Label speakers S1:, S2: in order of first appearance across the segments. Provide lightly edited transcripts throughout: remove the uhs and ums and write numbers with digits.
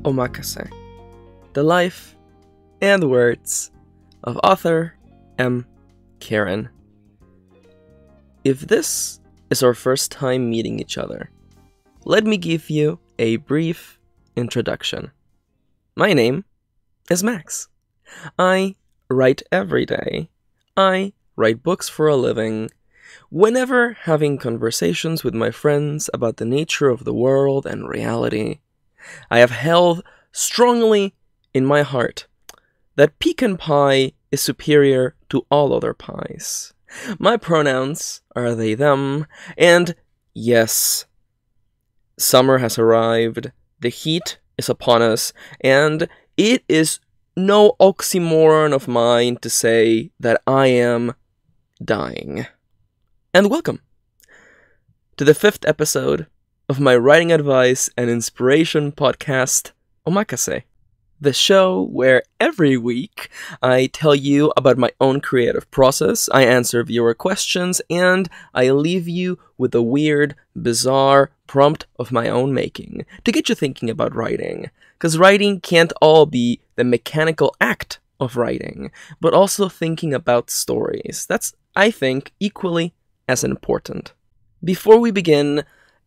S1: Omakase, the life and words of author M. Karen. If this is our first time meeting each other, let me give you a brief introduction. My name is Max. I write every day. I write books for a living. Whenever having conversations with my friends about the nature of the world and reality, I have held strongly in my heart that pecan pie is superior to all other pies. My pronouns are they, them, and yes, summer has arrived, the heat is upon us, and it is no oxymoron of mine to say that I am dying. And welcome to the 5th episode of my writing advice and inspiration podcast, Omakase. The show where every week I tell you about my own creative process, I answer viewer questions, and I leave you with a weird, bizarre prompt of my own making to get you thinking about writing. Because writing can't all be the mechanical act of writing, but also thinking about stories. That's, I think, equally as important. Before we begin,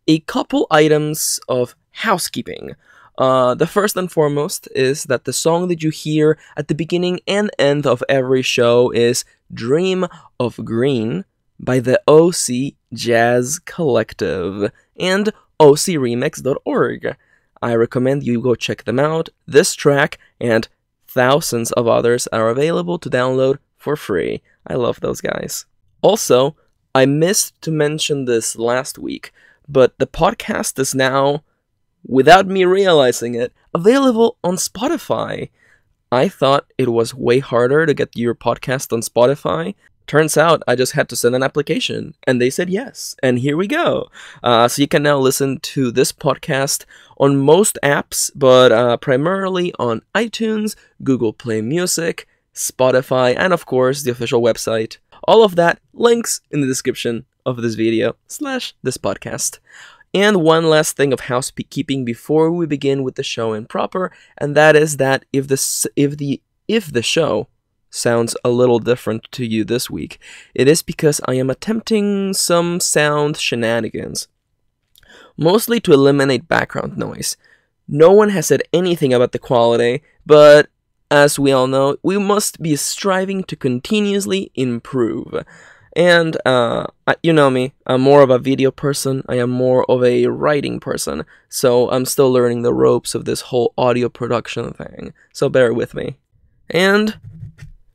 S1: a couple items of housekeeping. The first and foremost is that the song that you hear at the beginning and end of every show is Dream of Green by the OC Jazz Collective and OCRemix.org. I recommend you go check them out. This track and thousands of others are available to download for free. I love those guys. Also, I missed to mention this last week, but the podcast is now, without me realizing it, available on Spotify. I thought it was way harder to get your podcast on Spotify. Turns out I just had to send an application, and they said yes, and here we go. So you can now listen to this podcast on most apps, but primarily on iTunes, Google Play Music, Spotify, and of course the official website. All of that links in the description of this video / this podcast. And one last thing of housekeeping before we begin with the show in proper, and that is that if the show sounds a little different to you this week, it is because I am attempting some sound shenanigans, mostly to eliminate background noise. No one has said anything about the quality, but as we all know, we must be striving to continuously improve. And, you know me, I'm more of a video person, I am more of a writing person, so I'm still learning the ropes of this whole audio production thing, so bear with me. And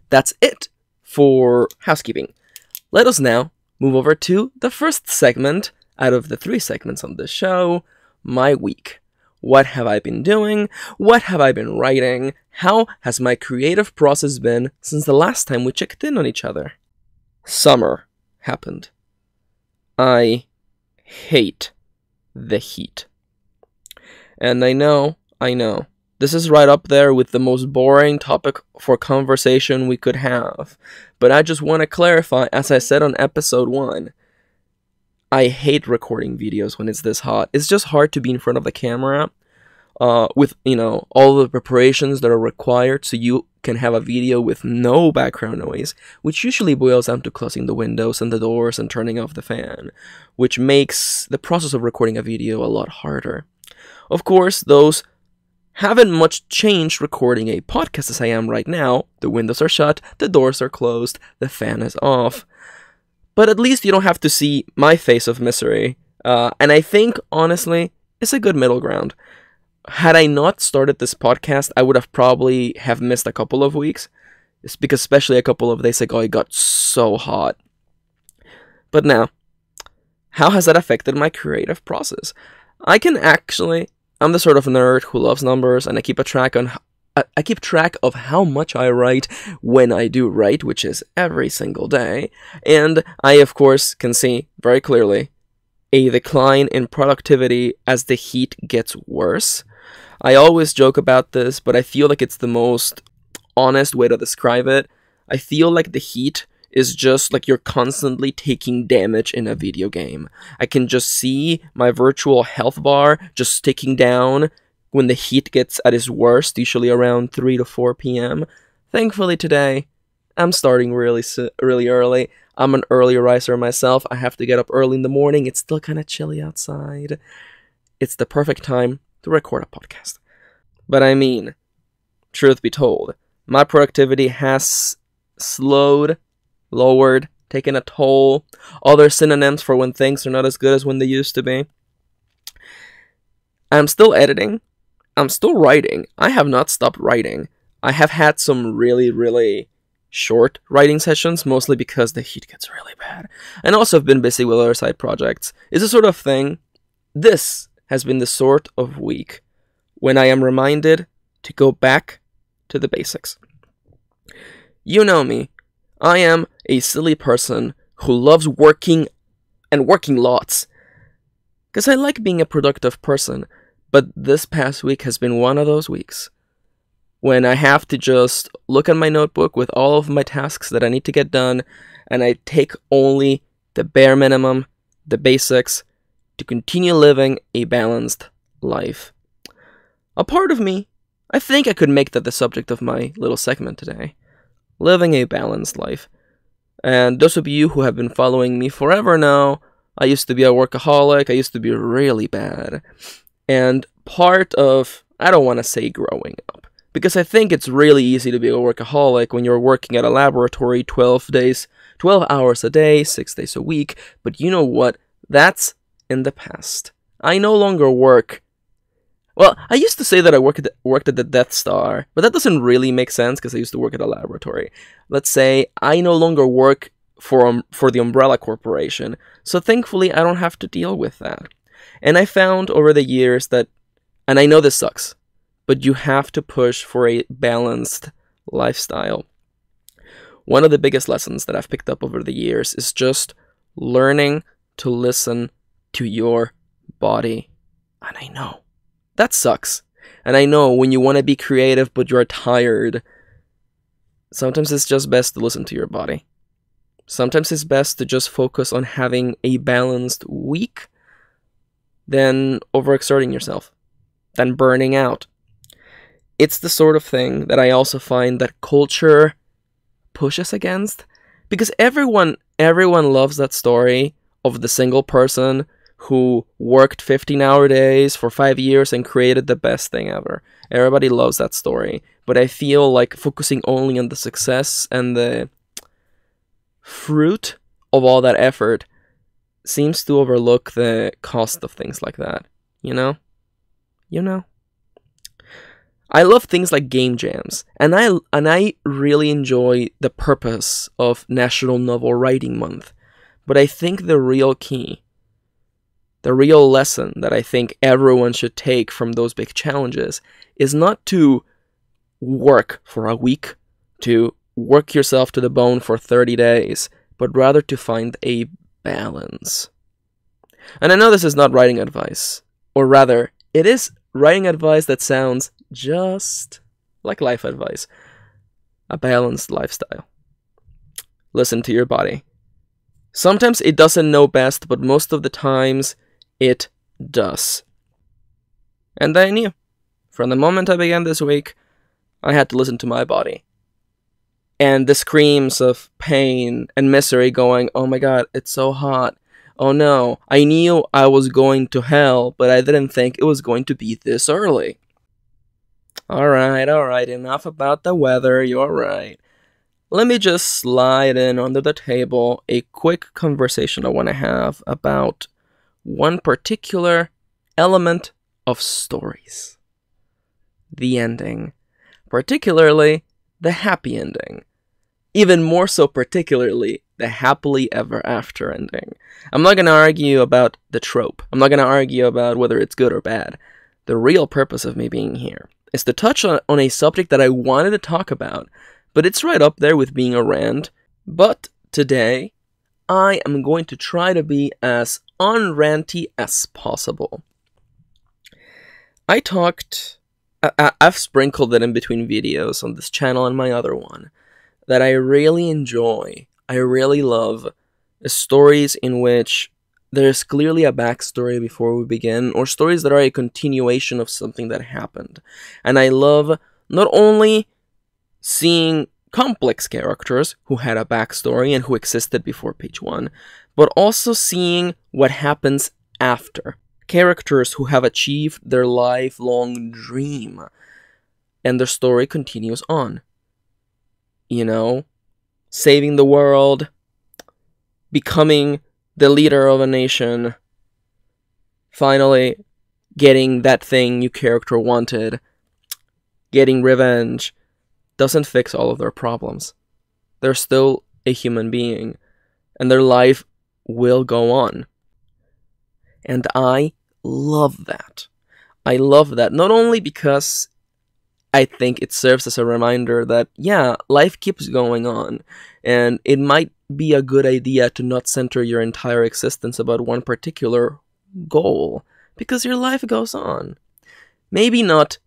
S1: that's it for housekeeping. Let us now move over to the first segment out of the 3 segments on this show, my week. What have I been doing? What have I been writing? How has my creative process been since the last time we checked in on each other? Summer happened. I hate the heat. And I know, this is right up there with the most boring topic for conversation we could have. But I just want to clarify, as I said on episode 1, I hate recording videos when it's this hot. It's just hard to be in front of the camera with, all the preparations that are required so you can have a video with no background noise, which usually boils down to closing the windows and the doors and turning off the fan, which makes the process of recording a video a lot harder. Of course, those haven't much changed recording a podcast as I am right now. The windows are shut, the doors are closed, the fan is off. But at least you don't have to see my face of misery. And I think, honestly, it's a good middle ground. Had I not started this podcast, I would have probably have missed a couple of weeks. It's because especially a couple of days ago, it got so hot. But now, how has that affected my creative process? I'm the sort of nerd who loves numbers, and I keep track of how much I write when I do write, which is every single day. And I, of course, can see very clearly a decline in productivity as the heat gets worse. I always joke about this, but I feel like it's the most honest way to describe it. I feel like the heat is just like you're constantly taking damage in a video game. I can just see my virtual health bar just ticking down when the heat gets at its worst, usually around 3 to 4 p.m. Thankfully today, I'm starting really early. I'm an early riser myself. I have to get up early in the morning. It's still kind of chilly outside. It's the perfect time to record a podcast. But I mean, truth be told, my productivity has slowed, lowered, taken a toll. Other synonyms for when things are not as good as when they used to be. I'm still editing. I'm still writing. I have not stopped writing. I have had some really short writing sessions, mostly because the heat gets really bad. And also have been busy with other side projects. It's a sort of thing. This has been the sort of week when I am reminded to go back to the basics. You know me. I am a silly person who loves working and working lots. Because I like being a productive person. But this past week has been one of those weeks when I have to just look at my notebook with all of my tasks that I need to get done, and I take only the bare minimum, the basics, to continue living a balanced life. A part of me, I think I could make that the subject of my little segment today. Living a balanced life. And those of you who have been following me forever know, I used to be a workaholic, I used to be really bad. And part of, I don't want to say growing up, because I think it's really easy to be a workaholic when you're working at a laboratory 12 hours a day, 6 days a week. But you know what? That's in the past. I no longer work. Well, I used to say that I worked at the Death Star, but that doesn't really make sense because I used to work at a laboratory. Let's say I no longer work for the Umbrella Corporation, so thankfully I don't have to deal with that. And I found over the years that, and I know this sucks, but you have to push for a balanced lifestyle. One of the biggest lessons that I've picked up over the years is just learning to listen to your body. And I know that sucks. And I know when you want to be creative but you're tired, sometimes it's just best to listen to your body. Sometimes it's best to just focus on having a balanced week than overexerting yourself, than burning out. It's the sort of thing that I also find that culture pushes against, because everyone loves that story of the single person who worked 15-hour days for 5 years and created the best thing ever. Everybody loves that story, but I feel like focusing only on the success and the fruit of all that effort seems to overlook the cost of things like that, you know? I love things like game jams, and I really enjoy the purpose of National Novel Writing Month. But I think the real key, the real lesson that I think everyone should take from those big challenges is not to work for a week, to work yourself to the bone for 30 days, but rather to find a balance. And I know this is not writing advice, or rather, it is writing advice that sounds just like life advice. A balanced lifestyle. Listen to your body. Sometimes it doesn't know best, but most of the times it does. And I knew. From the moment I began this week, I had to listen to my body. And the screams of pain and misery going, oh my god, it's so hot. Oh no, I knew I was going to hell, but I didn't think it was going to be this early. Alright, enough about the weather, you're right. Let me just slide in under the table a quick conversation I want to have about one particular element of stories. The ending. Particularly, the happy ending. Even more so particularly, the happily ever after ending. I'm not going to argue about the trope. I'm not going to argue about whether it's good or bad. The real purpose of me being here is to touch on a subject that I wanted to talk about, but it's right up there with being a rant. But today, I am going to try to be as unranty as possible. I've sprinkled it in between videos on this channel and my other one, that I really enjoy, I really love, stories in which there's clearly a backstory before we begin, or stories that are a continuation of something that happened. And I love not only seeing complex characters who had a backstory and who existed before page 1, but also seeing what happens after. Characters who have achieved their lifelong dream, and their story continues on. You know, saving the world, becoming the leader of a nation, finally getting that thing your character wanted, getting revenge, doesn't fix all of their problems. They're still a human being, and their life will go on. And I love that. I love that, not only because I think it serves as a reminder that, yeah, life keeps going on, and it might be a good idea to not center your entire existence about one particular goal, because your life goes on. Maybe not,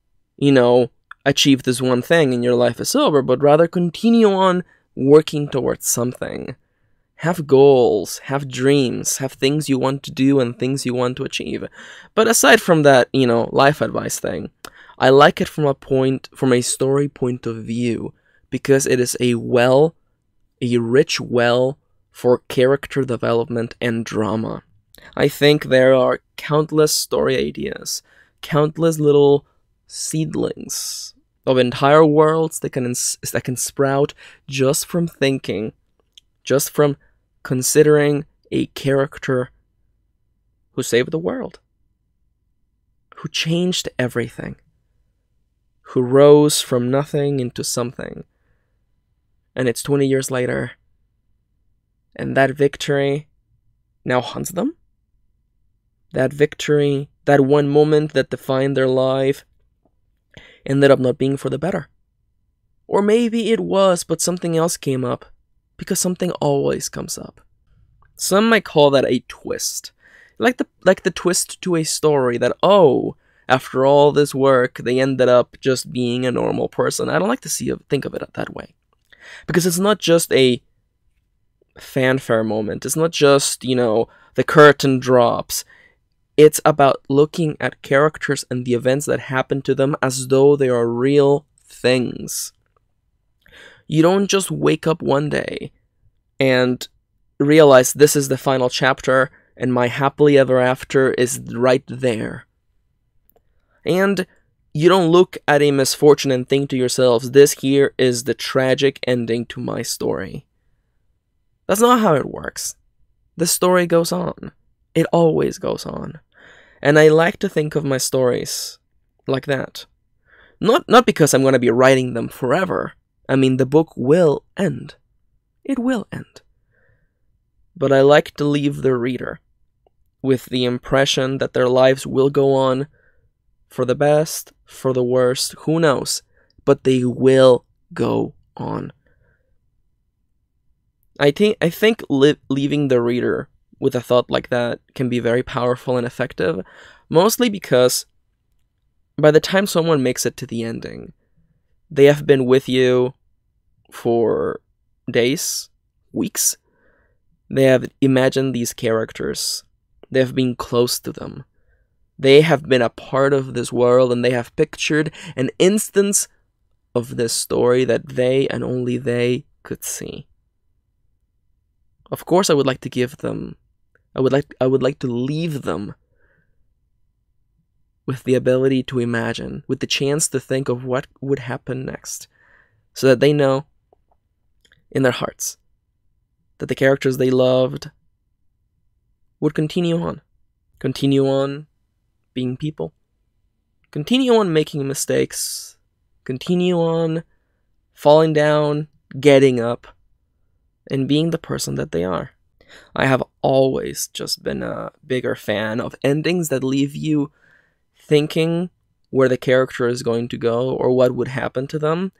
S1: achieve this one thing and your life is over, but rather continue on working towards something. Have goals, have dreams, have things you want to do and things you want to achieve. But aside from that, life advice thing, I like it from a story point of view, because it is a rich well for character development and drama. I think there are countless story ideas, countless little seedlings of entire worlds that can sprout just from thinking, just from considering a character who saved the world, who changed everything, who rose from nothing into something. And it's 20 years later, and that victory now haunts them? That victory, that one moment that defined their life, ended up not being for the better. Or maybe it was, but something else came up, because something always comes up. Some might call that a twist. Like the twist to a story that, after all this work, they ended up just being a normal person. I don't like to think of it that way. Because it's not just a fanfare moment. It's not just, the curtain drops. It's about looking at characters and the events that happen to them as though they are real things. You don't just wake up one day and realize this is the final chapter and my happily ever after is right there. And you don't look at a misfortune and think to yourselves, this here is the tragic ending to my story. That's not how it works. The story goes on. It always goes on. And I like to think of my stories like that. Not because I'm going to be writing them forever. I mean, the book will end. It will end. But I like to leave the reader with the impression that their lives will go on, for the best, for the worst, who knows, but they will go on. I think leaving the reader with a thought like that can be very powerful and effective, mostly because by the time someone makes it to the ending, they have been with you for days, weeks. They have imagined these characters. They have been close to them. They have been a part of this world, and they have pictured an instance of this story that they and only they could see. Of course, I would like to give them, I would like to leave them with the ability to imagine, with the chance to think of what would happen next, so that they know in their hearts that the characters they loved would continue on being people, continue on making mistakes, continue on falling down, getting up, and being the person that they are. I have always just been a bigger fan of endings that leave you thinking where the character is going to go or what would happen to them,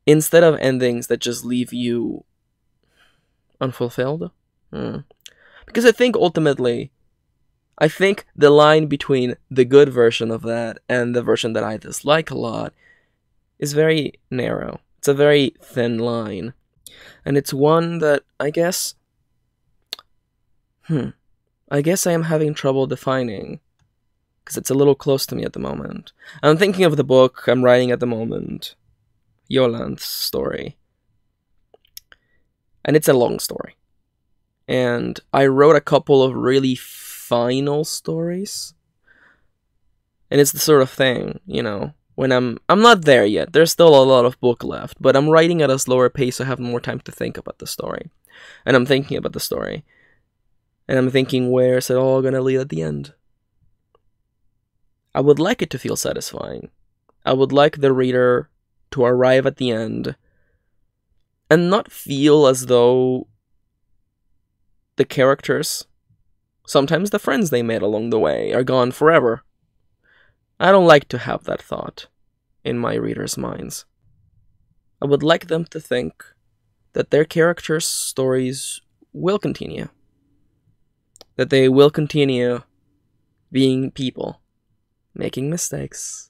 S1: instead of endings that just leave you unfulfilled. Because I think ultimately, the line between the good version of that and the version that I dislike a lot is very narrow. It's a very thin line. And it's one that, I guess, I guess I am having trouble defining, because it's a little close to me at the moment. I'm thinking of the book I'm writing at the moment, Yoland's story. And it's a long story. And I wrote a couple of really final stories. And it's the sort of thing, when I'm not there yet. There's still a lot of book left, but I'm writing at a slower pace, so I have more time to think about the story. And I'm thinking about the story. And I'm thinking, where is it all gonna lead at the end? I would like it to feel satisfying. I would like the reader to arrive at the end and not feel as though the characters, sometimes the friends they made along the way, are gone forever. I don't like to have that thought in my readers' minds. I would like them to think that their characters' stories will continue. That they will continue being people, making mistakes,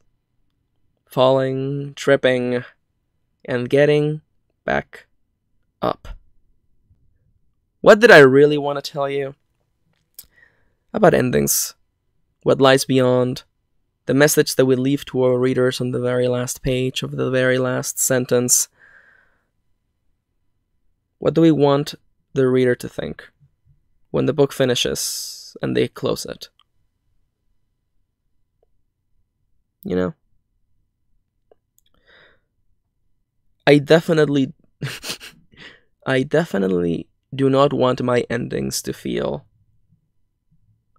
S1: falling, tripping, and getting back up. What did I really want to tell you? About endings, what lies beyond, the message that we leave to our readers on the very last page of the very last sentence. What do we want the reader to think when the book finishes and they close it? I definitely do not want my endings to feel...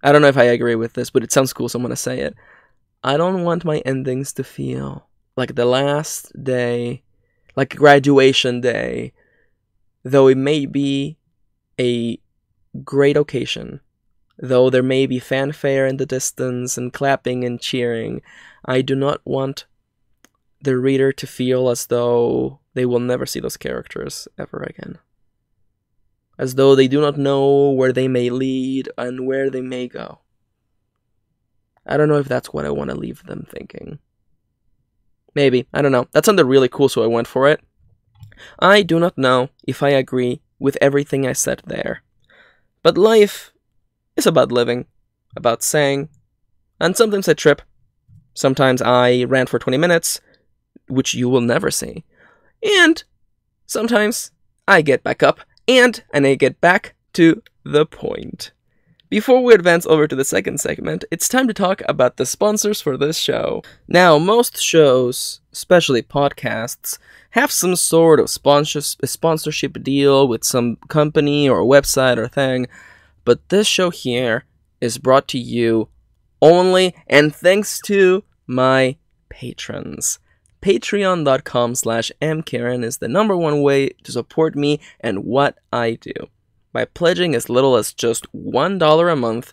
S1: I don't know if I agree with this, but it sounds cool, so I'm going to say it. I don't want my endings to feel like the last day, like graduation day, though it may be a great occasion, though there may be fanfare in the distance and clapping and cheering. I do not want the reader to feel as though they will never see those characters ever again. As though they do not know where they may lead and where they may go. I don't know if that's what I want to leave them thinking. Maybe, I don't know. That sounded really cool, so I went for it. I do not know if I agree with everything I said there. But life is about living, about saying, and sometimes I trip. Sometimes I rant for 20 minutes, which you will never see. And sometimes I get back up, and I get back to the point. Before we advance over to the second segment, it's time to talk about the sponsors for this show. Now, most shows, especially podcasts, have some sort of sponsorship deal with some company or website or thing, but this show here is brought to you only and thanks to my patrons. Patreon.com/mkaren is the #1 way to support me and what I do. By pledging as little as just $1 a month,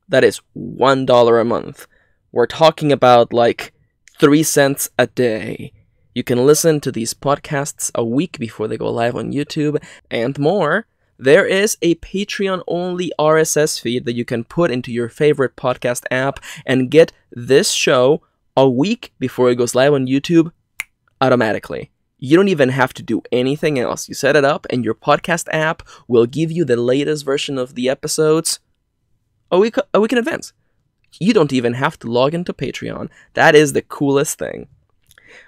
S1: that is $1 a month. We're talking about like 3 cents a day. You can listen to these podcasts a week before they go live on YouTube and more. There is a Patreon-only RSS feed that you can put into your favorite podcast app and get this show a week before it goes live on YouTube automatically. You don't even have to do anything else. You set it up and your podcast app will give you the latest version of the episodes a week in advance. You don't even have to log into Patreon. That is the coolest thing.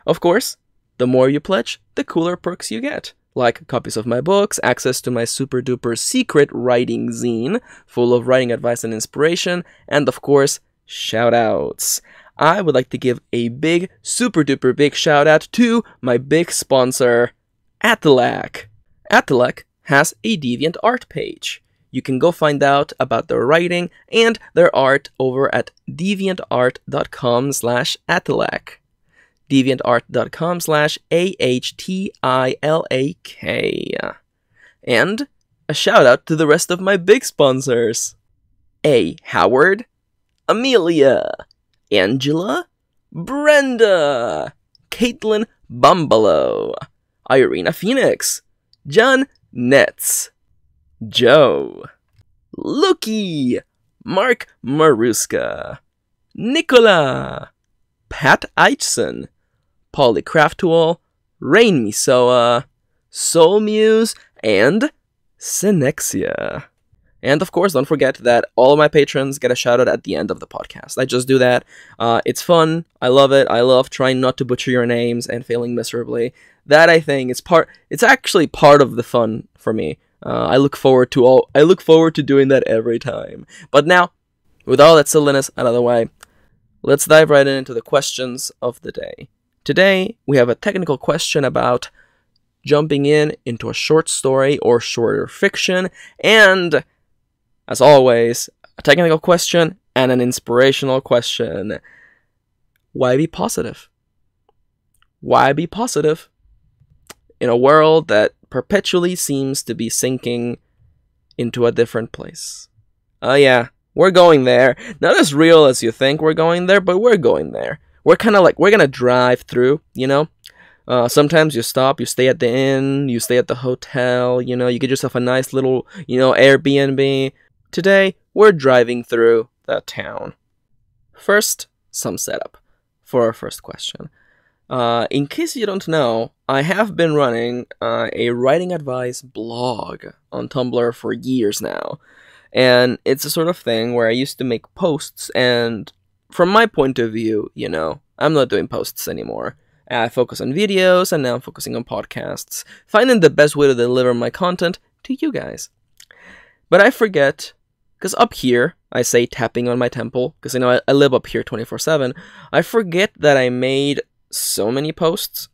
S1: Of course, the more you pledge, the cooler perks you get. Like copies of my books, access to my super duper secret writing zine, full of writing advice and inspiration, and of course, shout outs. I would like to give a big, super duper big shout out to my big sponsor, Atalac. Atalac has a DeviantArt page. You can go find out about their writing and their art over at deviantart.com/Atalac. deviantart.com/AHTILAK. And a shout out to the rest of my big sponsors. A. Howard, Amelia, Angela, Brenda, Caitlin Bumbalo, Irina Phoenix, John Netz, Joe, Luki, Mark Maruska, Nicola, Pat Eichson, Polly Craftual, Rain Misoa, Soul Muse, and Synexia. And of course, don't forget that all of my patrons get a shout out at the end of the podcast. I just do that. It's fun. I love it. I love trying not to butcher your names and failing miserably. That, I think, it's actually part of the fun for me. I look forward to doing that every time. But now, with all that silliness out of the way, let's dive right into the questions of the day. Today, we have a technical question about jumping into a short story or shorter fiction, and, as always, a technical question and an inspirational question. Why be positive? Why be positive in a world that perpetually seems to be sinking into a different place? Oh yeah, we're going there. Not as real as you think we're going there, but we're going there. We're kind of like, we're gonna drive through, you know? Sometimes you stop, you stay at the inn, you stay at the hotel, you know, you get yourself a nice little, Airbnb. Today, we're driving through the town. First, some setup for our first question. In case you don't know, I have been running a writing advice blog on Tumblr for years now. And it's a sort of thing where I used to make posts, and from my point of view, I'm not doing posts anymore. I focus on videos, and now I'm focusing on podcasts, finding the best way to deliver my content to you guys. But I forget, because up here, I say tapping on my temple, because I live up here 24/7, I forget that I made so many posts.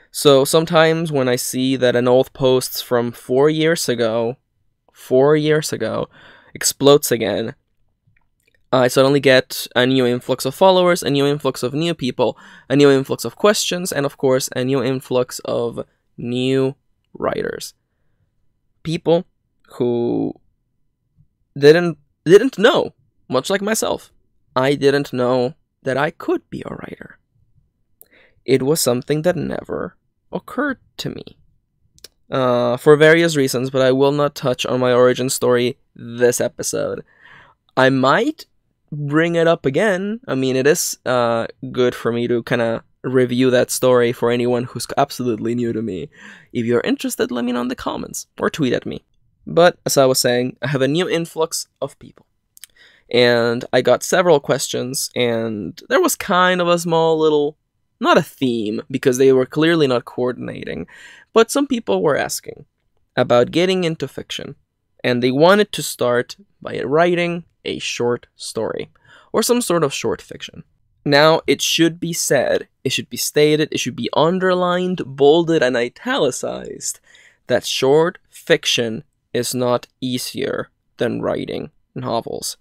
S1: So sometimes when I see that an old post from 4 years ago, explodes again, I suddenly get a new influx of followers, a new influx of new people, a new influx of questions, and of course, a new influx of new writers. People who didn't know, much like myself. I didn't know that I could be a writer. It was something that never occurred to me. For various reasons, but I will not touch on my origin story this episode. I might bring it up again. I mean, it is good for me to kind of review that story for anyone who's absolutely new to me. If you're interested, let me know in the comments or tweet at me. But as I was saying, I have a new influx of people. And I got several questions, and there was kind of a small little, not a theme, because they were clearly not coordinating, but some people were asking about getting into fiction, and they wanted to start by writing a short story, or some sort of short fiction. Now, it should be said, it should be stated, it should be underlined, bolded, and italicized that short fiction is not easier than writing novels.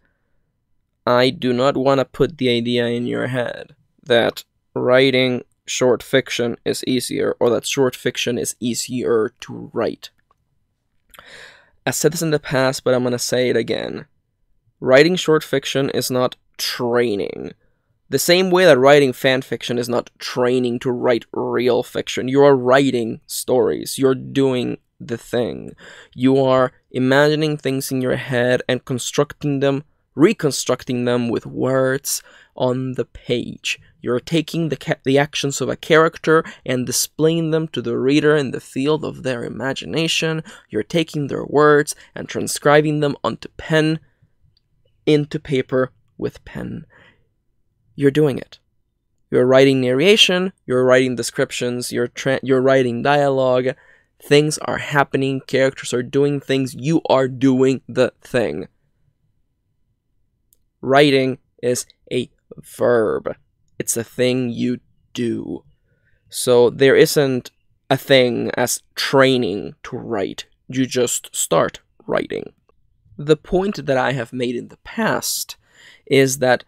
S1: I do not want to put the idea in your head that writing short fiction is easier, or that short fiction is easier to write. I said this in the past, but I'm going to say it again. Writing short fiction is not training. The same way that writing fan fiction is not training to write real fiction. You are writing stories. You're doing the thing. You are imagining things in your head and reconstructing them with words on the page. You're taking the actions of a character and displaying them to the reader in the field of their imagination. You're taking their words and transcribing them into paper with pen. You're doing it. You're writing narration, you're writing descriptions, you're writing dialogue. Things are happening, characters are doing things, you are doing the thing. Writing is a verb. It's a thing you do. So there isn't a thing as training to write. You just start writing. The point that I have made in the past is that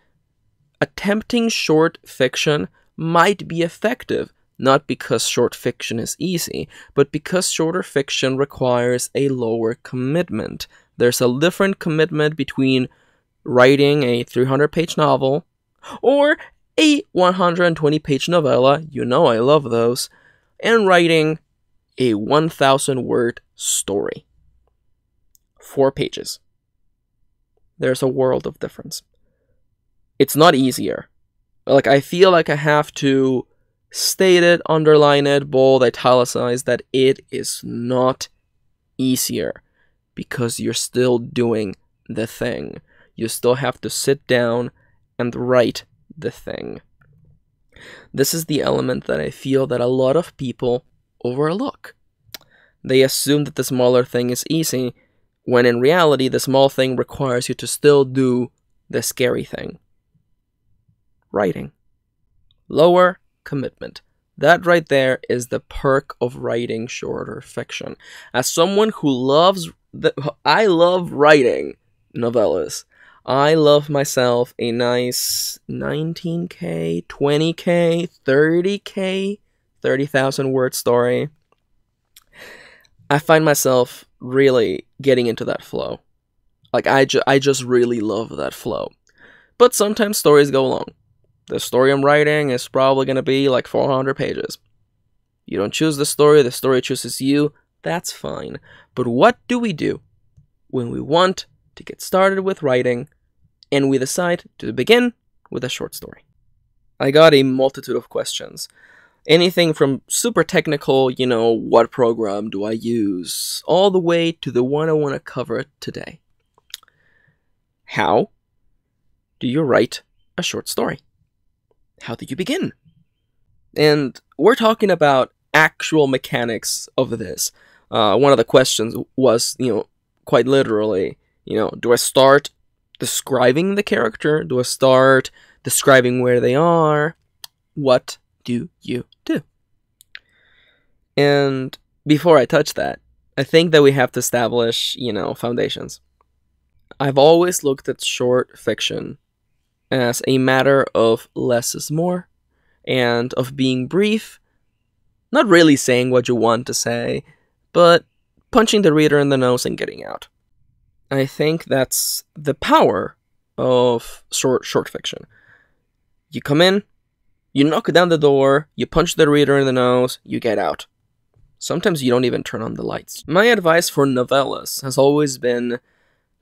S1: attempting short fiction might be effective, not because short fiction is easy, but because shorter fiction requires a lower commitment. There's a different commitment between writing a 300-page novel or a 120-page novella, I love those, and writing a 1,000-word story. 4 pages. There's a world of difference. It's not easier. I feel like I have to state it, underline it, bold, italicize that it is not easier. because you're still doing the thing. You still have to sit down and write the thing. This is the element that I feel that a lot of people overlook. They assume that the smaller thing is easy, when in reality the small thing requires you to still do the scary thing. Writing. Lower commitment. That right there is the perk of writing shorter fiction. As someone who I love writing novellas. I love myself a nice 19K, 20K, 30K, 30,000 word story. I find myself really getting into that flow. Like, I just really love that flow. But sometimes stories go long. The story I'm writing is probably going to be like 400 pages. You don't choose the story chooses you. That's fine. But what do we do when we want to get started with writing and we decide to begin with a short story? I got a multitude of questions. Anything from super technical, what program do I use, all the way to the one I want to cover today. How do you write a short story? How do you begin? And we're talking about actual mechanics of this. One of the questions was, quite literally, do I start describing the character? Do I start describing where they are? What do you do? And before I touch that, I think that we have to establish, foundations. I've always looked at short fiction as a matter of less is more, and of being brief, not really saying what you want to say, but punching the reader in the nose and getting out. I think that's the power of short fiction. You come in, you knock down the door, you punch the reader in the nose, you get out. Sometimes you don't even turn on the lights. My advice for novellas has always been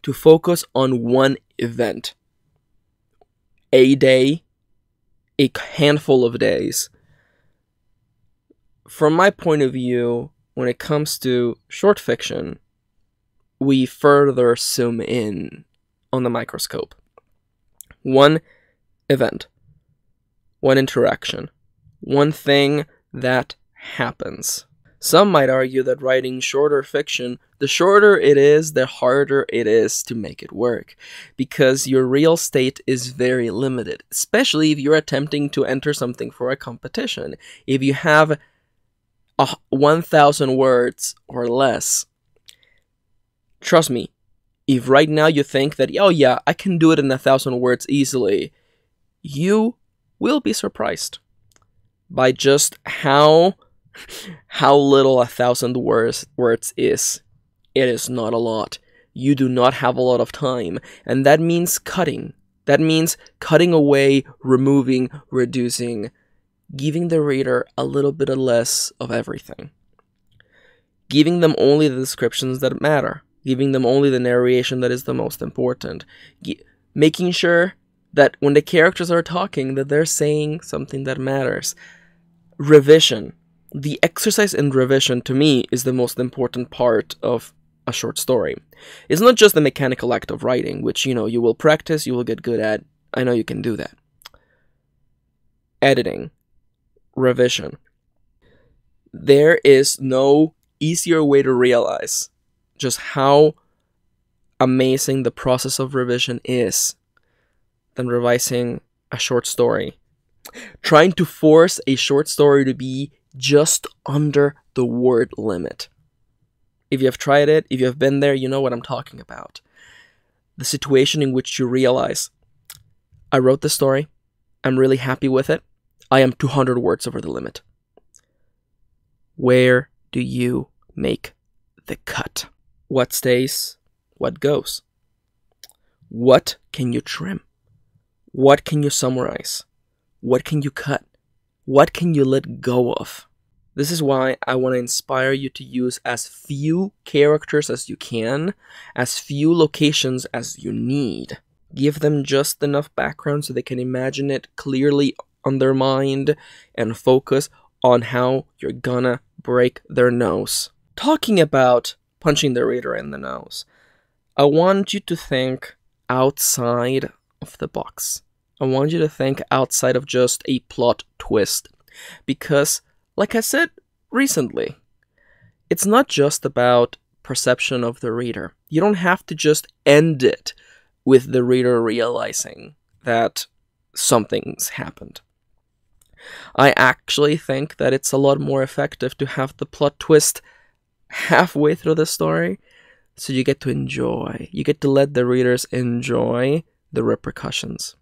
S1: to focus on one event. A day, a handful of days. From my point of view, when it comes to short fiction, we further zoom in on the microscope. One event, one interaction, one thing that happens. Some might argue that writing shorter fiction, the shorter it is, the harder it is to make it work, because your real estate is very limited, especially if you're attempting to enter something for a competition. If you have 1,000 words or less, trust me, if right now you think that, oh yeah, I can do it in 1,000 words easily, you will be surprised by just how little 1,000 words is. It is not a lot. You do not have a lot of time, and that means cutting. That means cutting away, removing, reducing, giving the reader a little bit less of everything. Giving them only the descriptions that matter. Giving them only the narration that is the most important. Making sure that when the characters are talking, that they're saying something that matters. Revision. The exercise in revision, to me, is the most important part of a short story. It's not just the mechanical act of writing, which, you will practice, you will get good at. I know you can do that. Editing. Revision. There is no easier way to realize just how amazing the process of revision is than revising a short story. Trying to force a short story to be just under the word limit. If you have tried it, if you have been there, you know what I'm talking about. The situation in which you realize, I wrote this story, I'm really happy with it, I am 200 words over the limit. Where do you make the cut? What stays? What goes? What can you trim? What can you summarize? What can you cut? What can you let go of? This is why I want to inspire you to use as few characters as you can, as few locations as you need. Give them just enough background so they can imagine it clearly on their mind and focus on how you're gonna break their nose. Talking about punching the reader in the nose. I want you to think outside of the box. I want you to think outside of just a plot twist. Because, like I said recently, it's not just about perception of the reader. You don't have to just end it with the reader realizing that something's happened. I actually think that it's a lot more effective to have the plot twist halfway through the story, so you get to let the readers enjoy the repercussions.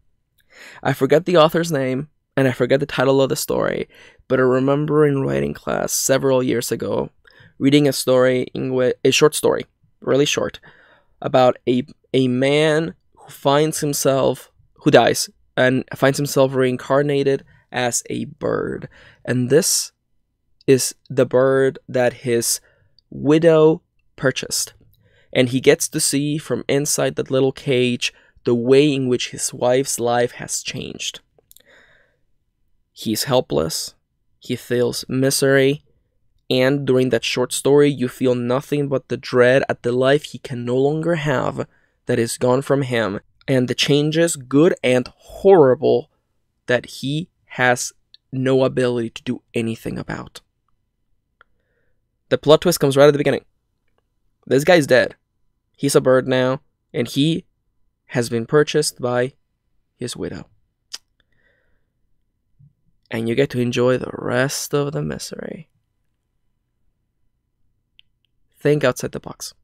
S1: I forget the author's name, and I forget the title of the story, but I remember in writing class several years ago, reading a short story, really short, about a man who dies, and finds himself reincarnated as a bird. And this is the bird that his widow purchased. And he gets to see from inside that little cage the way in which his wife's life has changed. He's helpless, he feels misery, and during that short story you feel nothing but the dread at the life he can no longer have that is gone from him, and the changes, good and horrible, that he has no ability to do anything about. The plot twist comes right at the beginning. This guy's dead. He's a bird now, and he has been purchased by his widow. And you get to enjoy the rest of the misery. Think outside the box.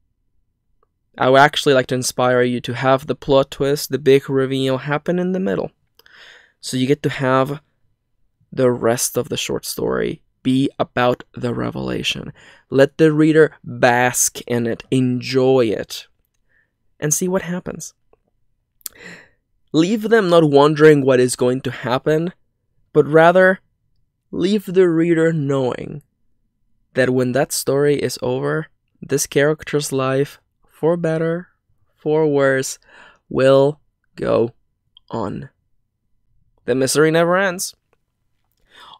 S1: I would actually like to inspire you to have the plot twist, the big reveal, happen in the middle. So you get to have the rest of the short story be about the revelation. Let the reader bask in it, enjoy it, and see what happens. Leave them not wondering what is going to happen, but rather leave the reader knowing that when that story is over, this character's life, for better, for worse, will go on. The misery never ends.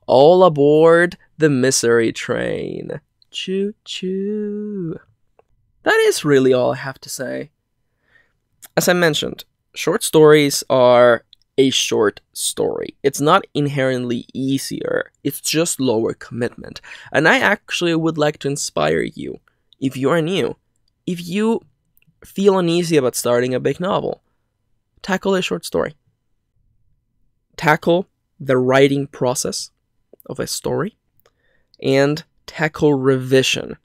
S1: All aboard the misery train. Choo choo. That is really all I have to say. As I mentioned, short stories are a short story. It's not inherently easier, it's just lower commitment. And I actually would like to inspire you, if you are new, if you feel uneasy about starting a big novel, tackle a short story. Tackle the writing process of a story, and tackle revision.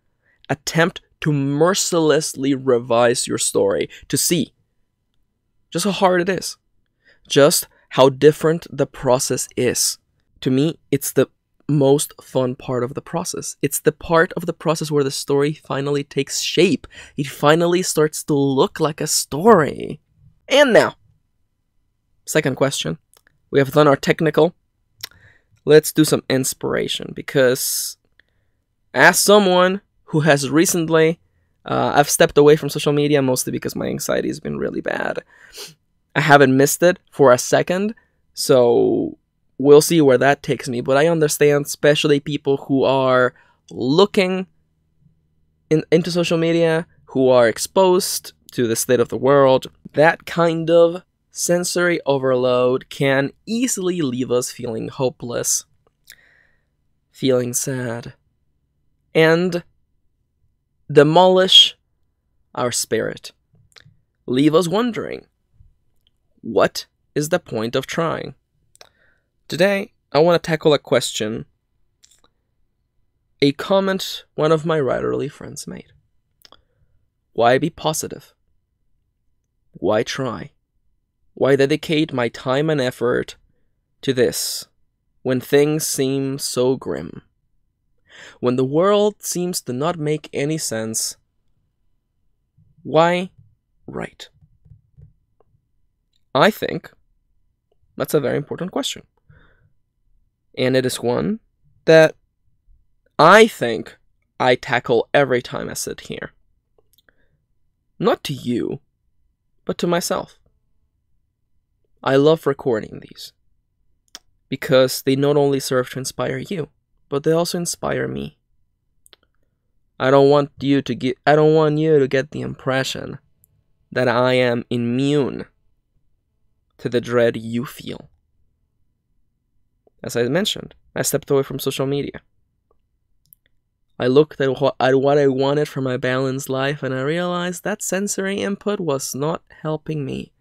S1: Attempt to mercilessly revise your story to see just how hard it is, just how different the process is. To me, it's the most fun part of the process. It's the part of the process where the story finally takes shape. It finally starts to look like a story. And now, second question. We have done our technical. Let's do some inspiration, because as someone who has recently, I've stepped away from social media mostly because my anxiety has been really bad. I haven't missed it for a second, so we'll see where that takes me. But I understand, especially people who are looking into social media, who are exposed to the state of the world, that kind of sensory overload can easily leave us feeling hopeless, feeling sad, and demolish our spirit. Leave us wondering, what is the point of trying? Today, I want to tackle a question, a comment one of my writerly friends made. Why be positive? Why try? Why dedicate my time and effort to this when things seem so grim? When the world seems to not make any sense, why write? I think that's a very important question. And it is one that I think I tackle every time I sit here. Not to you, but to myself. I love recording these because they not only serve to inspire you, but they also inspire me. I don't want you to get the impression that I am immune to the dread you feel. As I mentioned, I stepped away from social media. I looked at what I wanted for my balanced life, and I realized that sensory input was not helping me.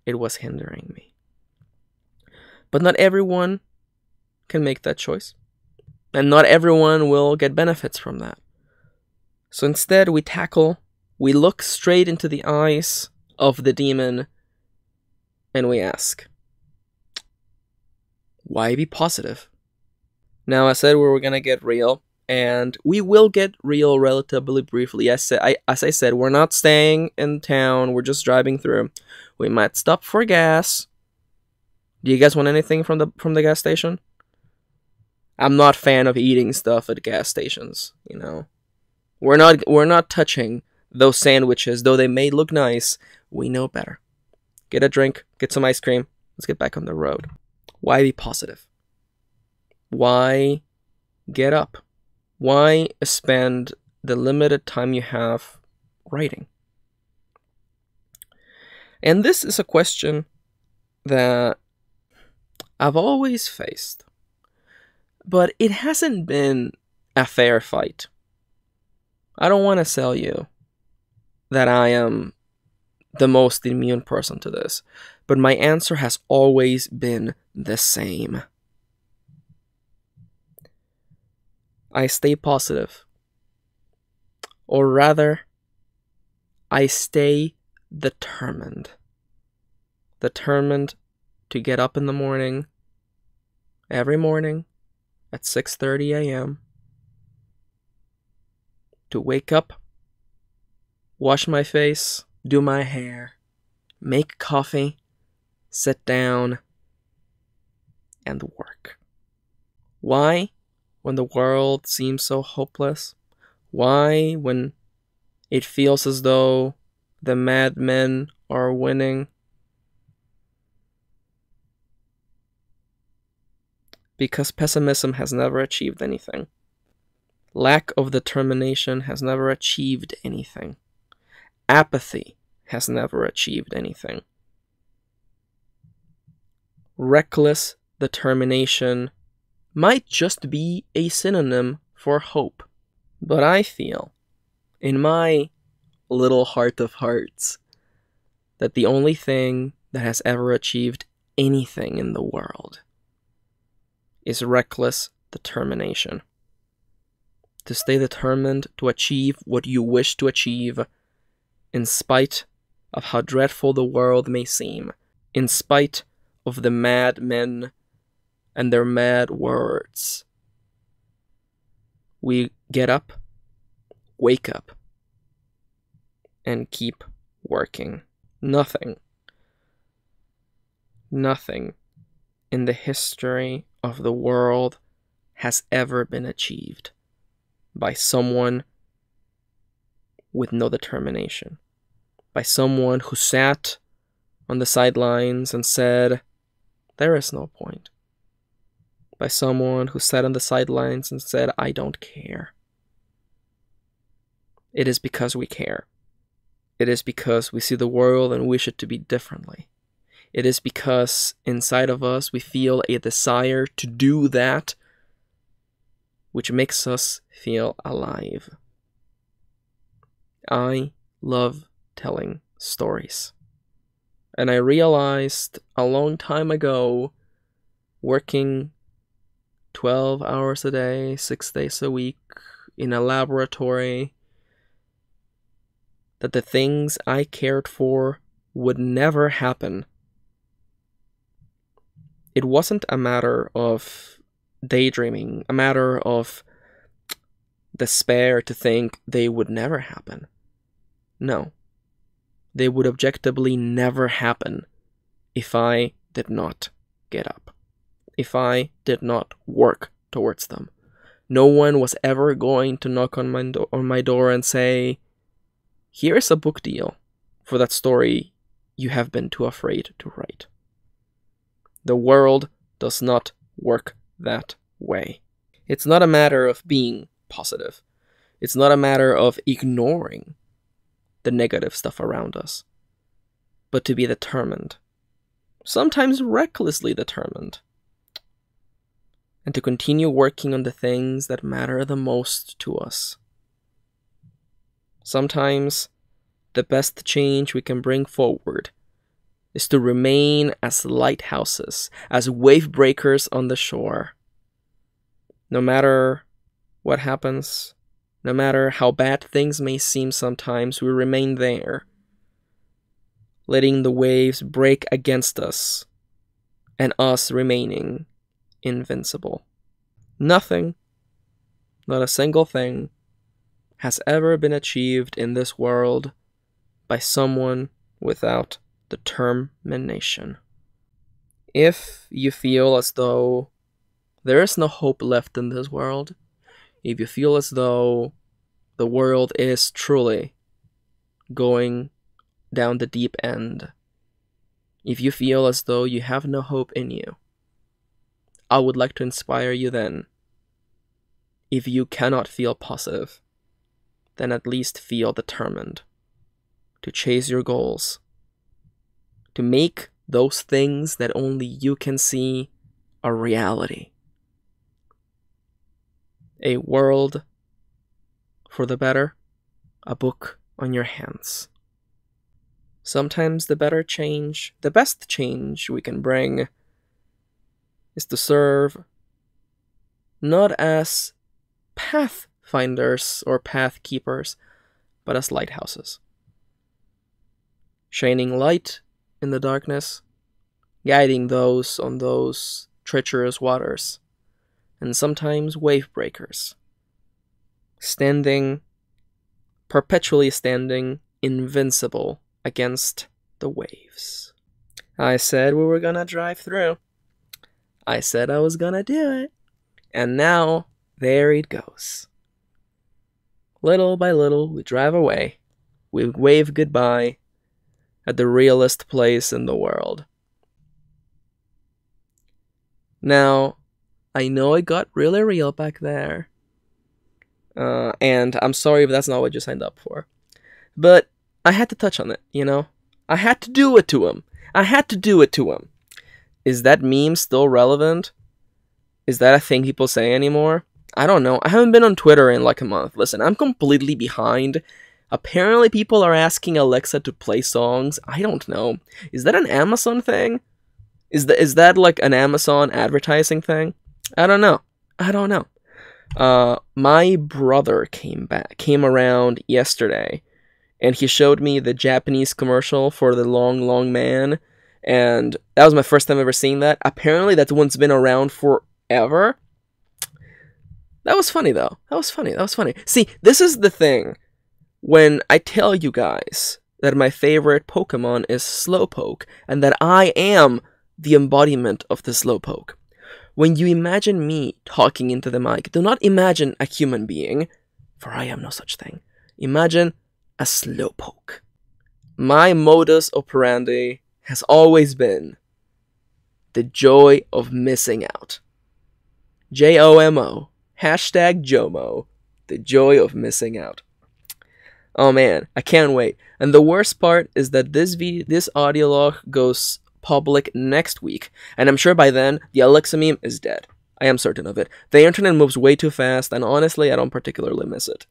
S1: It was hindering me. But not everyone can make that choice. And not everyone will get benefits from that. So instead, we look straight into the eyes of the demon, and we ask, why be positive? Now, I said we were going to get real, and we will get real relatively briefly. As I said, we're not staying in town, we're just driving through. We might stop for gas. Do you guys want anything from the gas station? I'm not a fan of eating stuff at gas stations, you know. We're not touching those sandwiches, though they may look nice. We know better. Get a drink, get some ice cream. Let's get back on the road. Why be positive? Why get up? Why spend the limited time you have writing? And this is a question that I've always faced, but it hasn't been a fair fight. I don't want to sell you that I am the most immune person to this, but my answer has always been the same. I stay positive. Or rather, I stay determined. Determined to get up in the morning, every morning, at 6:30 a.m., to wake up, wash my face, do my hair, make coffee, sit down, and work. Why, when the world seems so hopeless? Why, when it feels as though the madmen are winning? Because pessimism has never achieved anything. Lack of determination has never achieved anything. Apathy has never achieved anything. Reckless determination might just be a synonym for hope. But I feel, in my little heart of hearts, that the only thing that has ever achieved anything in the world is reckless determination. To stay determined to achieve what you wish to achieve, in spite of how dreadful the world may seem, in spite of the madmen and their mad words. We get up, wake up, and keep working. Nothing in the history of the world has ever been achieved by someone with no determination. By someone who sat on the sidelines and said, there is no point. By someone who sat on the sidelines and said, I don't care. It is because we care. It is because we see the world and wish it to be differently. It is because inside of us we feel a desire to do that which makes us feel alive. I love telling stories. And I realized a long time ago, working 12 hours a day, 6 days a week, in a laboratory, that the things I cared for would never happen. It wasn't a matter of daydreaming, a matter of despair to think they would never happen. No. They would objectively never happen if I did not get up. If I did not work towards them. No one was ever going to knock on my door and say, here's a book deal for that story you have been too afraid to write. The world does not work that way. It's not a matter of being positive. It's not a matter of ignoring the negative stuff around us, but to be determined, sometimes recklessly determined, and to continue working on the things that matter the most to us. Sometimes the best change we can bring forward is to remain as lighthouses, as wave breakers on the shore. No matter what happens, no matter how bad things may seem sometimes, we remain there, letting the waves break against us, and us remaining invincible. Nothing, not a single thing, has ever been achieved in this world by someone without determination. If you feel as though there is no hope left in this world, if you feel as though the world is truly going down the deep end, if you feel as though you have no hope in you, I would like to inspire you then. If you cannot feel positive, then at least feel determined to chase your goals, to make those things that only you can see a reality. A world for the better, a book on your hands. Sometimes the best change we can bring is to serve not as pathfinders or path keepers, but as lighthouses. Shining light in the darkness, guiding those on those treacherous waters, and sometimes wave breakers. Perpetually standing invincible against the waves. I said we were gonna drive through. I said I was gonna do it. And now, there it goes. Little by little, we drive away. We wave goodbye at the realest place in the world. Now, I know it got really real back there. And I'm sorry if that's not what you signed up for. But I had to touch on it, you know? I had to do it to him. Is that meme still relevant? Is that a thing people say anymore? I don't know. I haven't been on Twitter in like a month. Listen, I'm completely behind. Apparently people are asking Alexa to play songs. I don't know. Is that an Amazon thing? Is that like an Amazon advertising thing? I don't know. My brother came around yesterday, and he showed me the Japanese commercial for the Long Long Man, and that was my first time ever seeing that. Apparently that one's been around forever. That was funny though. That was funny. See, this is the thing. When I tell you guys that my favorite Pokemon is Slowpoke, and that I am the embodiment of the Slowpoke. When you imagine me talking into the mic, do not imagine a human being, for I am no such thing. Imagine a Slowpoke. My modus operandi has always been the joy of missing out. JOMO. #JOMO. The joy of missing out. Oh man, I can't wait. And the worst part is that this audio log goes public next week, and I'm sure by then the Alexa meme is dead. I am certain of it. The internet moves way too fast, and honestly, I don't particularly miss it.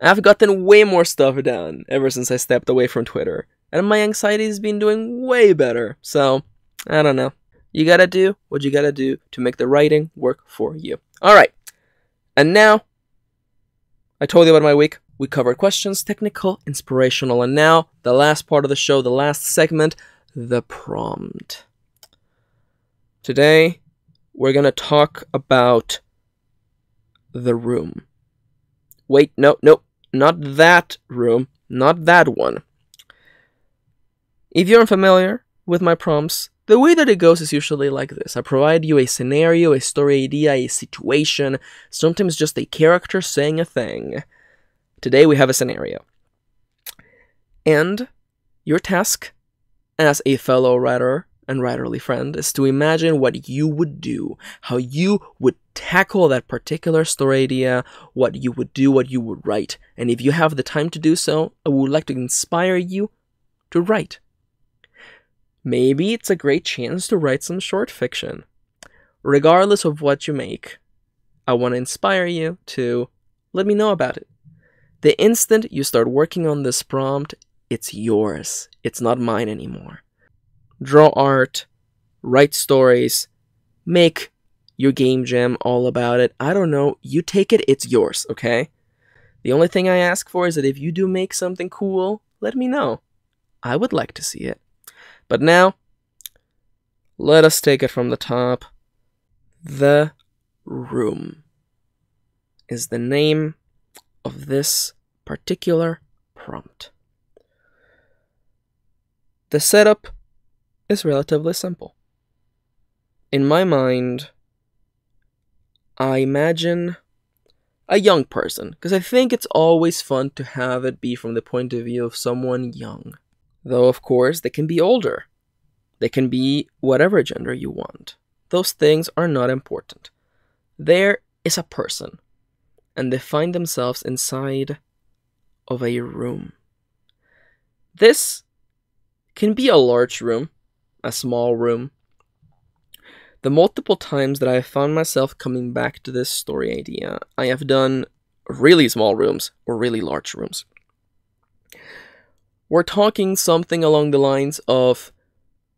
S1: I've gotten way more stuff done ever since I stepped away from Twitter, and my anxiety's been doing way better, so, I don't know. You gotta do what you gotta do to make the writing work for you. Alright, and now, I told you about my week. We covered questions, technical, inspirational, and now, the last part of the show, the last segment, the prompt. Today, we're gonna talk about the room. Wait, no, not that room, not that one. If you're unfamiliar with my prompts, the way that it goes is usually like this. I provide you a scenario, a story idea, a situation, sometimes just a character saying a thing. Today we have a scenario. And your task as a fellow writer and writerly friend, is to imagine what you would do, how you would tackle that particular story idea, what you would do, what you would write. And if you have the time to do so, I would like to inspire you to write. Maybe it's a great chance to write some short fiction. Regardless of what you make, I want to inspire you to let me know about it. The instant you start working on this prompt, it's yours. It's not mine anymore. Draw art, write stories, make your game jam all about it. I don't know. You take it, it's yours, okay? The only thing I ask for is that if you do make something cool, let me know. I would like to see it. But now, let us take it from the top. The Room is the name of this particular prompt. The setup is relatively simple. In my mind, I imagine a young person, because I think it's always fun to have it be from the point of view of someone young. Though, of course, they can be older. They can be whatever gender you want. Those things are not important. There is a person, and they find themselves inside of a room. This can be a large room, a small room. The multiple times that I have found myself coming back to this story idea, I have done really small rooms or really large rooms. We're talking something along the lines of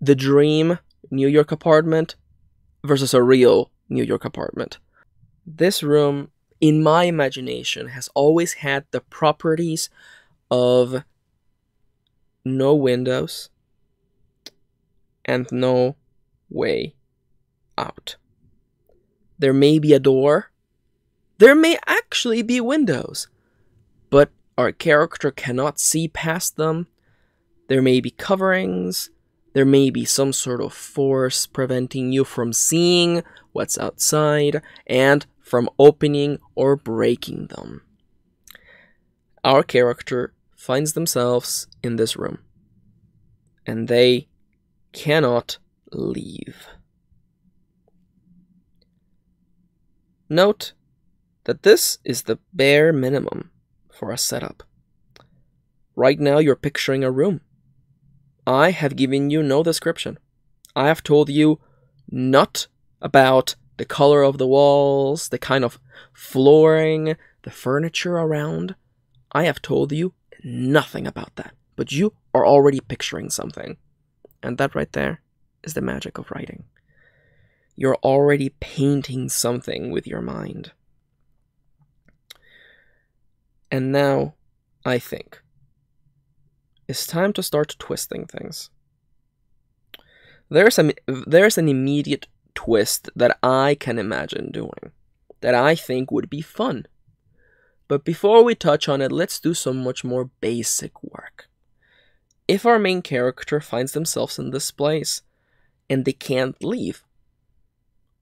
S1: the dream New York apartment versus a real New York apartment. This room, in my imagination, has always had the properties of no windows and no way out. There may be a door. There may actually be windows, but our character cannot see past them. There may be coverings. There may be some sort of force preventing you from seeing what's outside and from opening or breaking them. Our character finds themselves in this room, and they cannot leave. Note that this is the bare minimum for a setup. Right now you're picturing a room. I have given you no description. I have told you not about the color of the walls, the kind of flooring, the furniture around. I have told you nothing about that, but you are already picturing something. And that right there is the magic of writing. You're already painting something with your mind. And now, I think, it's time to start twisting things. There's an immediate twist that I can imagine doing, that I think would be fun. But before we touch on it, let's do some much more basic work. If our main character finds themselves in this place, and they can't leave,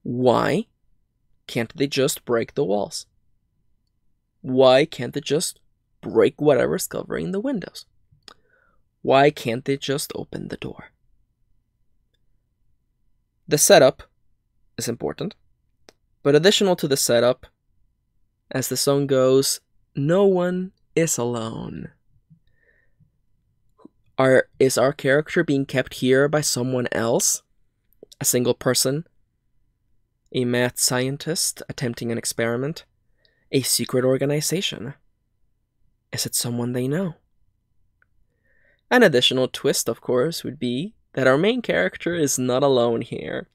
S1: why can't they just break the walls? Why can't they just break whatever's covering the windows? Why can't they just open the door? The setup is important, but additional to the setup, as the song goes, no one is alone. Is our character being kept here by someone else? A single person? A mad scientist attempting an experiment? A secret organization? Is it someone they know? An additional twist, of course, would be that our main character is not alone here.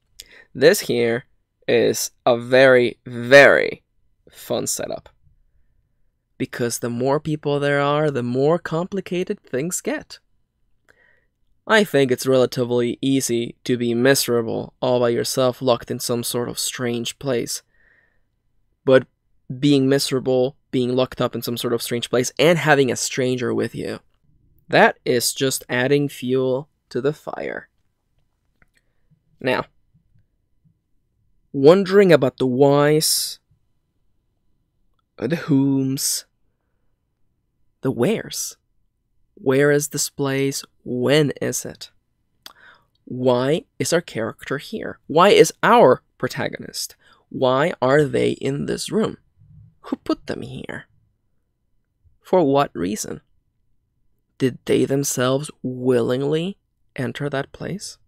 S1: This here is a very, very fun setup. Because the more people there are, the more complicated things get. I think it's relatively easy to be miserable all by yourself, locked in some sort of strange place. But being miserable, being locked up in some sort of strange place, and having a stranger with you, that is just adding fuel to the fire. Now, wondering about the whys, the whoms, the wheres. Where is this place? When is it? Why is our character here? Why is our protagonist? Why are they in this room? Who put them here? For what reason? Did they themselves willingly enter that place?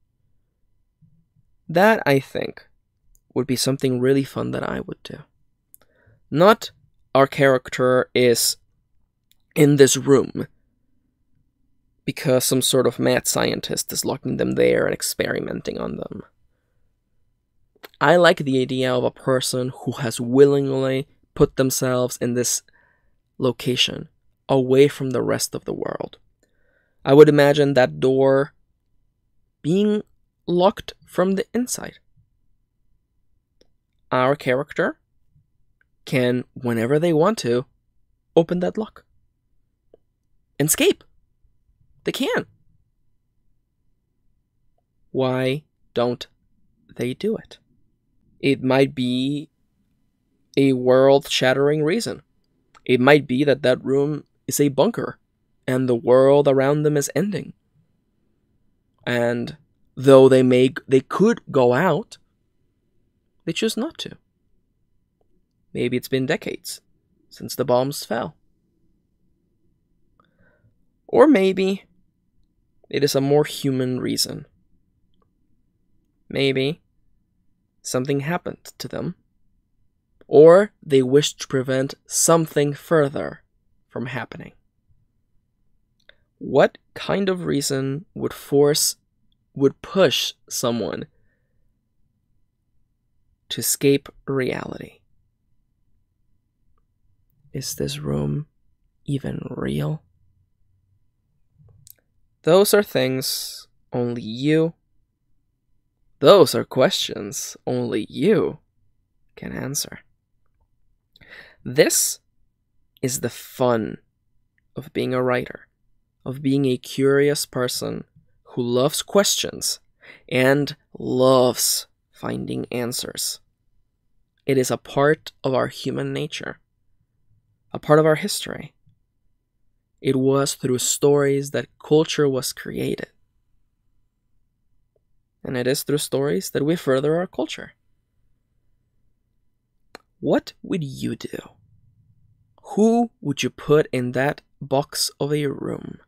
S1: That, I think, would be something really fun that I would do. Not our character is in this room because some sort of mad scientist is locking them there and experimenting on them. I like the idea of a person who has willingly put themselves in this location, away from the rest of the world. I would imagine that door being locked from the inside. Our character can, whenever they want to, open that lock and escape. They can. Why don't they do it? It might be a world-shattering reason. It might be that that room is a bunker and the world around them is ending. And though they could go out, they choose not to. Maybe it's been decades since the bombs fell. Or maybe it is a more human reason. Maybe something happened to them, or they wished to prevent something further from happening. What kind of reason would push someone to escape reality? Is this room even real? Those are things only you, those are questions only you can answer. This is the fun of being a writer, of being a curious person who loves questions and loves finding answers. It is a part of our human nature, a part of our history. It was through stories that culture was created. And it is through stories that we further our culture. What would you do? Who would you put in that box of a room?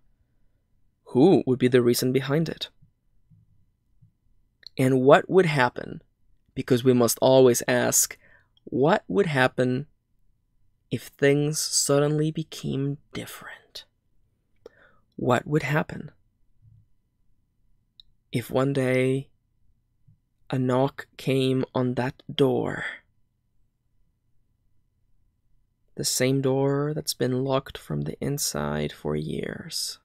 S1: Who would be the reason behind it? And what would happen? Because we must always ask, what would happen if things suddenly became different? What would happen if one day a knock came on that door? The same door that's been locked from the inside for years.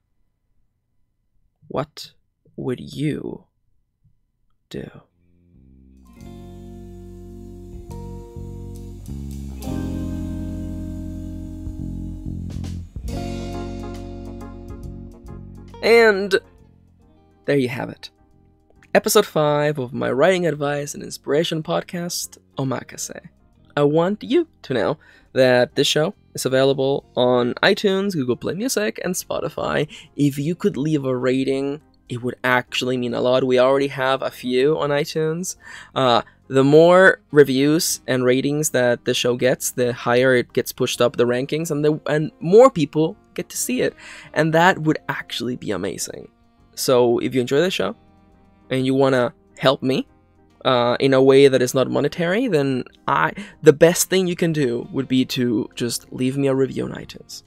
S1: What would you do? And there you have it. Episode 5 of my writing advice and inspiration podcast, Omakase. I want you to know that this show is available on iTunes, Google Play Music, and Spotify. If you could leave a rating, it would actually mean a lot. We already have a few on iTunes. The more reviews and ratings that the show gets, the higher it gets pushed up the rankings, and more people get to see it. And that would actually be amazing. So if you enjoy the show and you want to help me in a way that is not monetary, then the best thing you can do would be to just leave me a review on iTunes.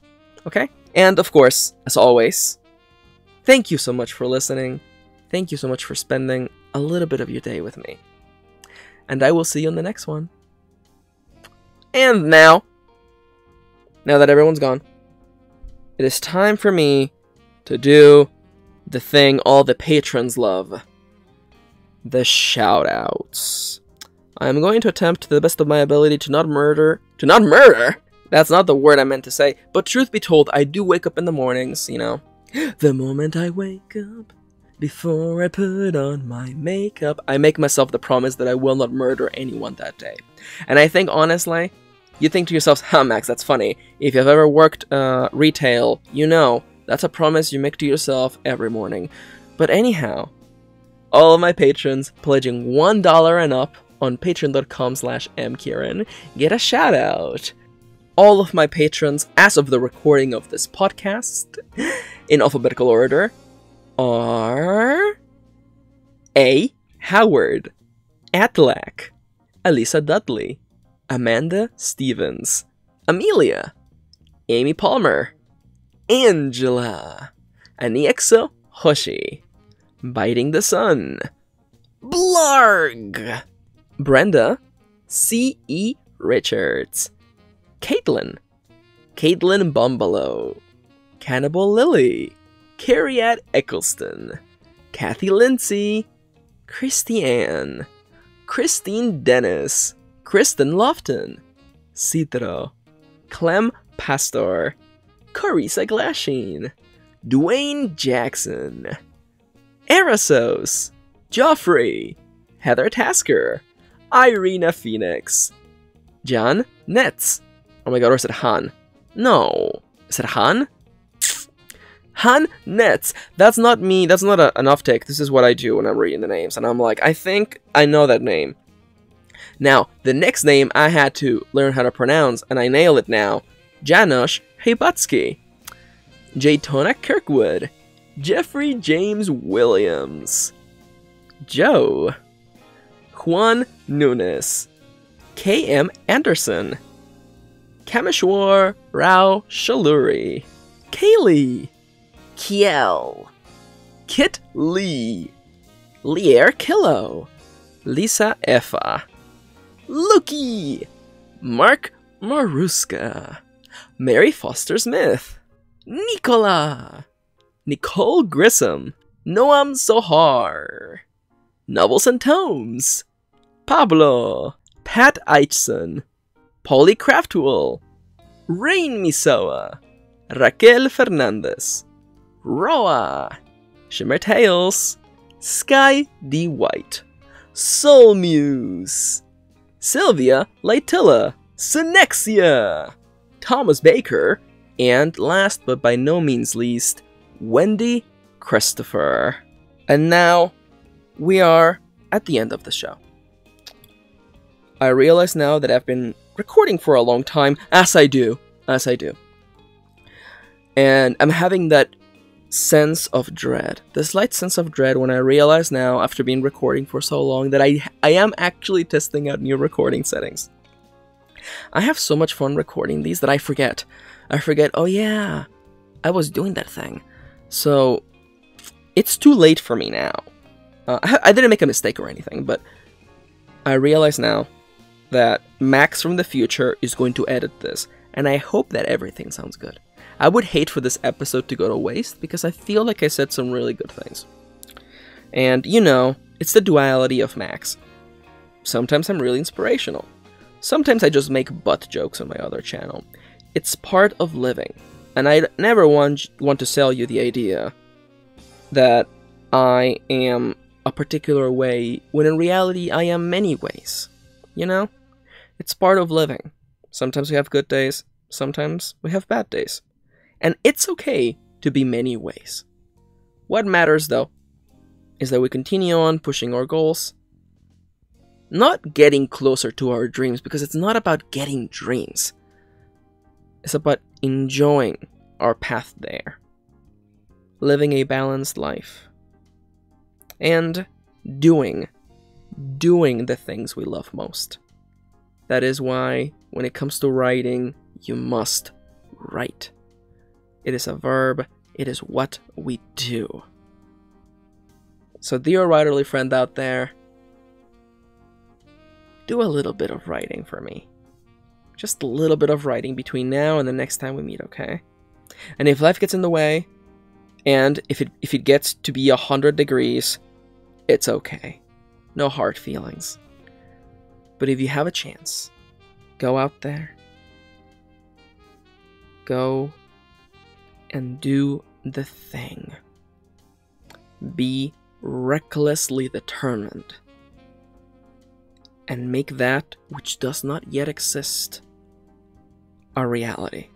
S1: Okay? And of course, as always, thank you so much for listening. Thank you so much for spending a little bit of your day with me. And I will see you on the next one. And now that everyone's gone, it is time for me to do the thing all the patrons love. The shoutouts. I'm going to attempt to the best of my ability to not murder. That's not the word I meant to say. But truth be told, I do wake up in the mornings, you know. The moment I wake up, before I put on my makeup, I make myself the promise that I will not murder anyone that day. And I think, honestly, you think to yourself, Max, that's funny. If you've ever worked retail, you know that's a promise you make to yourself every morning. But anyhow, all of my patrons pledging $1 and up on patreon.com/mkieran get a shout out. All of my patrons, as of the recording of this podcast, in alphabetical order, are A. Howard, Atlac, Alisa Dudley, Amanda Stevens, Amelia, Amy Palmer, Angela, Aniexo Hoshi, Biting the Sun, Blarg, Brenda, C.E. Richards, Caitlin Bumbalo, Cannibal Lily, Carriette Eccleston, Kathy Lindsay, Christiane, Christine Dennis, Kristen Lofton, Citro, Clem Pastor, Carissa Glasheen, Dwayne Jackson, Erasos, Joffrey, Heather Tasker, Irina Phoenix, John Netz. Oh my god, or is it Han? No. Is it Han? Han Netz. That's not me. That's not an off-take. This is what I do when I'm reading the names. And I'm like, I think I know that name. Now, the next name I had to learn how to pronounce, and I nail it now. Janosch Heibutsky, Jaytona Kirkwood, Jeffrey James Williams, Joe, Juan Nunes, K.M. Anderson, Kameshwar Rao Shaluri, Kaylee, Kiel, Kit Lee, Lier Killo, Lisa Effa, Luki, Mark Maruska, Mary Foster Smith, Nicola, Nicole Grissom, Noam Zohar, Novels and Tomes, Pablo, Pat Eichson, Polly Craftwell, Rain Misoa, Raquel Fernandez, Roa, Shimmer Tales, Sky D. White, Soul Muse, Sylvia Laitilla, Synexia, Thomas Baker, and last but by no means least, Wendy Christopher. And now, we are at the end of the show. I realize now that I've been recording for a long time, as I do. And I'm having that sense of dread, the slight sense of dread when I realize now, after being recording for so long, that I am actually testing out new recording settings. I have so much fun recording these that I forget, oh yeah, I was doing that thing. So, it's too late for me now. I didn't make a mistake or anything, but I realize now that Max from the future is going to edit this, and I hope that everything sounds good. I would hate for this episode to go to waste, because I feel like I said some really good things. And, you know, it's the duality of Max. Sometimes I'm really inspirational. Sometimes I just make butt jokes on my other channel. It's part of living, and I never want to sell you the idea that I am a particular way, when in reality I am many ways. You know? It's part of living. Sometimes we have good days, sometimes we have bad days. And it's okay to be many ways. What matters, though, is that we continue on pushing our goals, not getting closer to our dreams, because it's not about getting dreams. It's about enjoying our path there, living a balanced life, and doing the things we love most. That is why, when it comes to writing, you must write. It is a verb, it is what we do. So dear writerly friend out there, do a little bit of writing for me. Just a little bit of writing between now and the next time we meet, okay? And if life gets in the way, and if it gets to be 100 degrees, it's okay. No hard feelings. But if you have a chance, go out there. Go and do the thing. Be recklessly determined. And make that which does not yet exist a reality.